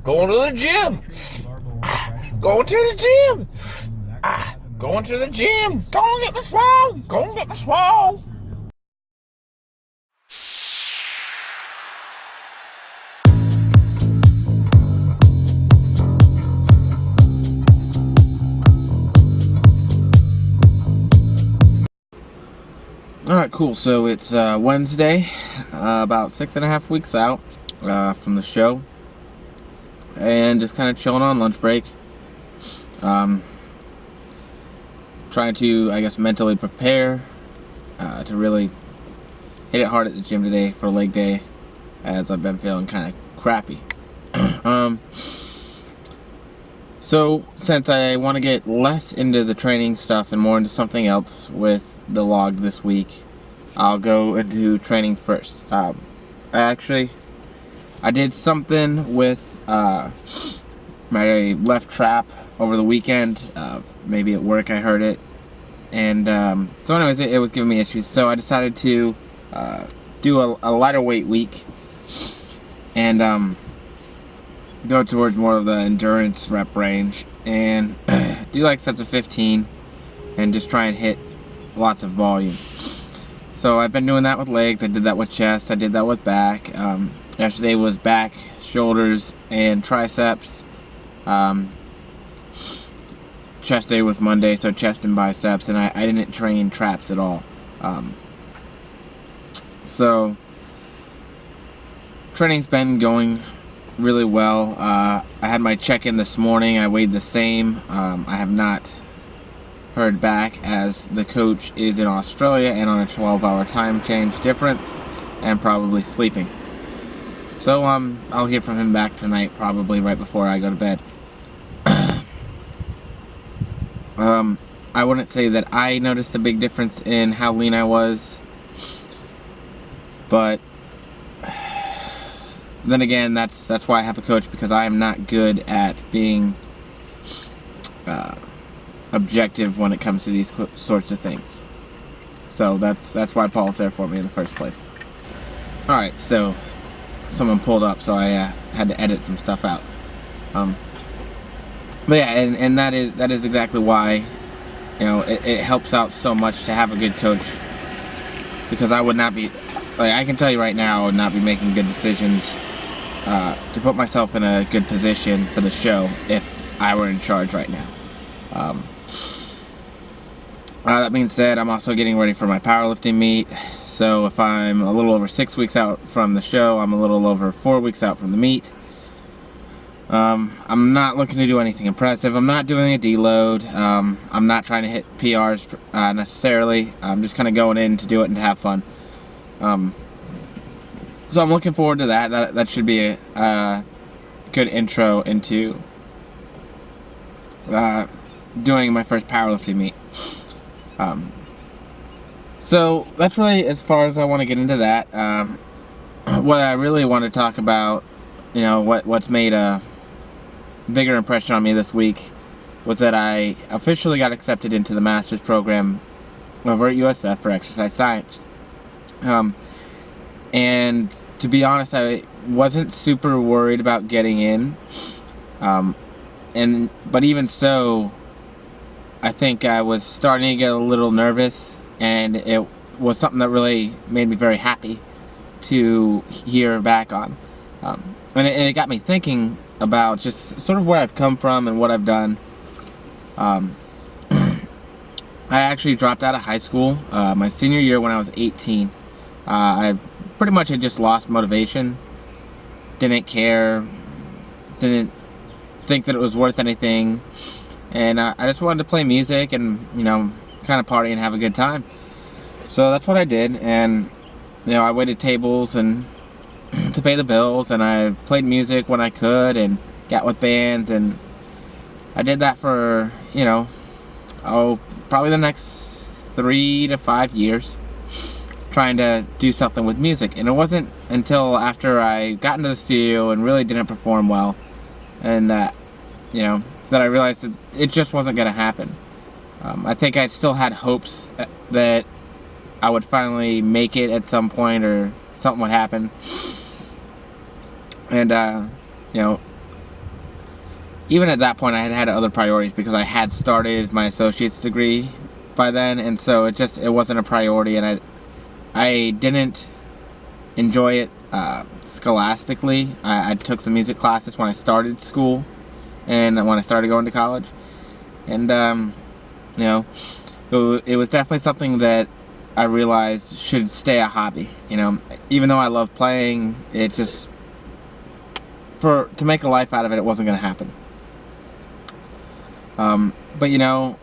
Going to the gym. Going to the gym. Going to the gym. Go and get my swole. Go and get my swole. Alright, cool. So it's Wednesday, about 6.5 weeks out from the show, and just kind of chilling on lunch break. Trying to, I guess, mentally prepare to really hit it hard at the gym today for leg day, as I've been feeling kind of crappy. So, since I want to get less into the training stuff and more into something else with the log this week, I'll go into training first. I did something with my left trap over the weekend. Maybe at work I heard it. And so anyways, it was giving me issues. So I decided to do a lighter weight week and go towards more of the endurance rep range and do like sets of 15 and just try and hit lots of volume. So I've been doing that with legs. I did that with chest. I did that with back. Yesterday was back, shoulders, and triceps. Chest day was Monday, so chest and biceps, and I didn't train traps at all. So training's been going really well. I had my check-in this morning. I weighed the same. I have not heard back, as the coach is in Australia and on a 12-hour time change difference and probably sleeping. So I'll hear from him back tonight, probably right before I go to bed. I wouldn't say that I noticed a big difference in how lean I was, but then again, that's why I have a coach, because I am not good at being objective when it comes to these sorts of things. So that's why Paul's there for me in the first place. Alright, so someone pulled up, so I had to edit some stuff out. But yeah, and that is exactly why, you know, it helps out so much to have a good coach, because I would not be, like, I can tell you right now, I would not be making good decisions to put myself in a good position for the show if I were in charge right now. That being said, I'm also getting ready for my powerlifting meet. So if I'm a little over 6 weeks out from the show, I'm a little over 4 weeks out from the meet. I'm not looking to do anything impressive. I'm not doing a deload. I'm not trying to hit PRs necessarily. I'm just kind of going in to do it and to have fun. So I'm looking forward to that. That should be a good intro into doing my first powerlifting meet. So that's really as far as I want to get into that. What I really want to talk about, you know, what's made a bigger impression on me this week was that I officially got accepted into the master's program over at USF for exercise science. And to be honest, I wasn't super worried about getting in. But even so, I think I was starting to get a little nervous, and it was something that really made me very happy to hear back on. And it got me thinking about just sort of where I've come from and what I've done. I actually dropped out of high school my senior year when I was 18. I pretty much had just lost motivation, didn't care, didn't think that it was worth anything, and I just wanted to play music and, you know, kind of party and have a good time. So that's what I did, and, you know, I waited tables and to pay the bills, and I played music when I could and got with bands, and I did that for, you know, probably the next 3 to 5 years, trying to do something with music. And it wasn't until after I got into the studio and really didn't perform well, and that, you know, that I realized that it just wasn't going to happen. I think I still had hopes that I would finally make it at some point, or something would happen. And you know, even at that point, I had other priorities because I had started my associate's degree by then, and so it wasn't a priority, and I didn't enjoy it scholastically. I took some music classes when I started school, and when I started going to college, and you know, it was definitely something that I realized should stay a hobby. You know, even though I love playing, it just to make a life out of it, it wasn't going to happen. But you know,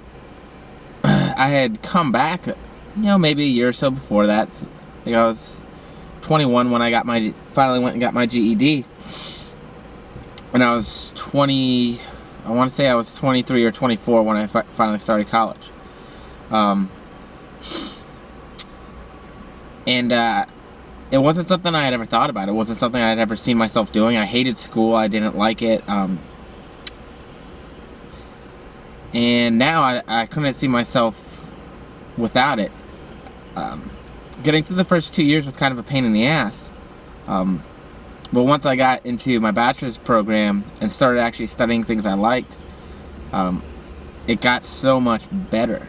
I had come back, you know, maybe a year or so before that. I think I was 21 when I finally went and got my GED, and I was 20. I want to say I was 23 or 24 when I finally started college. And it wasn't something I had ever thought about. It wasn't something I had ever seen myself doing. I hated school. I didn't like it. And now I couldn't see myself without it. Getting through the first 2 years was kind of a pain in the ass. But once I got into my bachelor's program and started actually studying things I liked, it got so much better.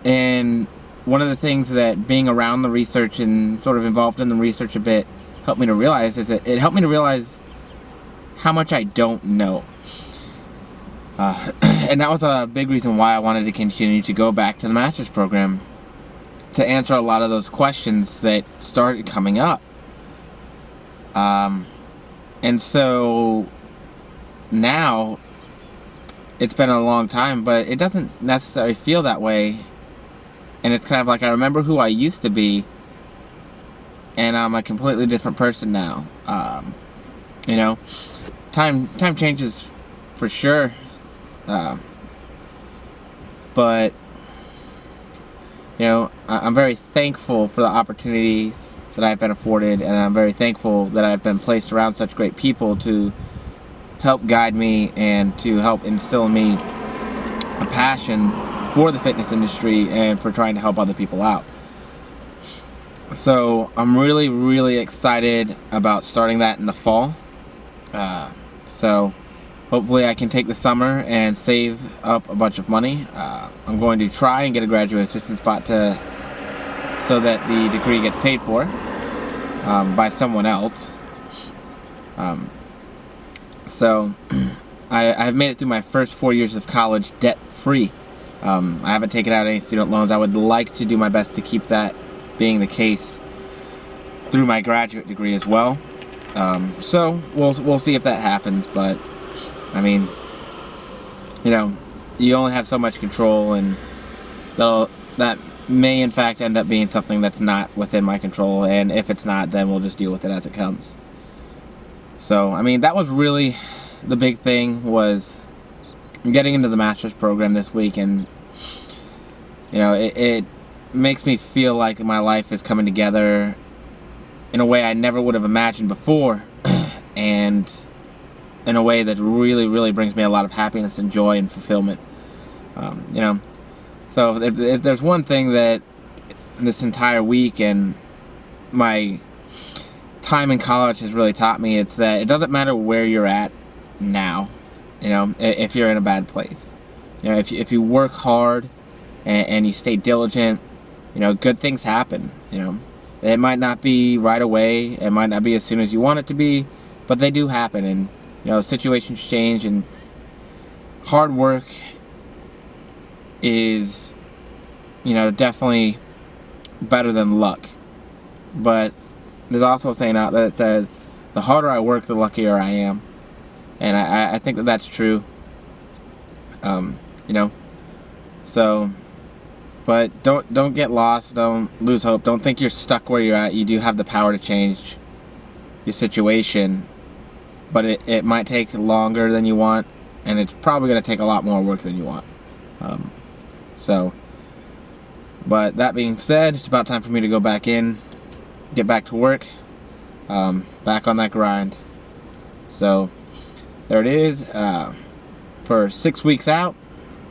And one of the things that being around the research and sort of involved in the research a bit helped me to realize is that it helped me to realize how much I don't know. And that was a big reason why I wanted to continue to go back to the master's program, to answer a lot of those questions that started coming up. And so now it's been a long time, but it doesn't necessarily feel that way. And it's kind of like I remember who I used to be, and I'm a completely different person now. You know, time changes for sure. But you know, I'm very thankful for the opportunities that I've been afforded, and I'm very thankful that I've been placed around such great people to help guide me and to help instill in me a passion for the fitness industry and for trying to help other people out. So I'm really, really excited about starting that in the fall. So hopefully I can take the summer and save up a bunch of money. I'm going to try and get a graduate assistant spot so that the degree gets paid for by someone else. So I've made it through my first 4 years of college debt-free. I haven't taken out any student loans. I would like to do my best to keep that being the case through my graduate degree as well. So we'll see if that happens, but I mean, you know, you only have so much control, and that may in fact end up being something that's not within my control, and if it's not, then we'll just deal with it as it comes. So, I mean, that was really the big thing, was getting into the master's program this week, and you know, it makes me feel like my life is coming together in a way I never would have imagined before, and in a way that really, really brings me a lot of happiness and joy and fulfillment. You know, so if there's one thing that this entire week and my time in college has really taught me, it's that it doesn't matter where you're at now. You know, if you're in a bad place, you know, if you work hard and you stay diligent, you know, good things happen. You know, it might not be right away, it might not be as soon as you want it to be, but they do happen, and you know, situations change, and hard work is, you know, definitely better than luck. But there's also a saying out there that says, the harder I work, the luckier I am. And I think that that's true. You know, so, but don't get lost, don't lose hope, don't think you're stuck where you're at. You do have the power to change your situation, but it might take longer than you want, and it's probably going to take a lot more work than you want. So, but that being said, it's about time for me to go back in, get back to work, back on that grind. So there it is, for 6 weeks out.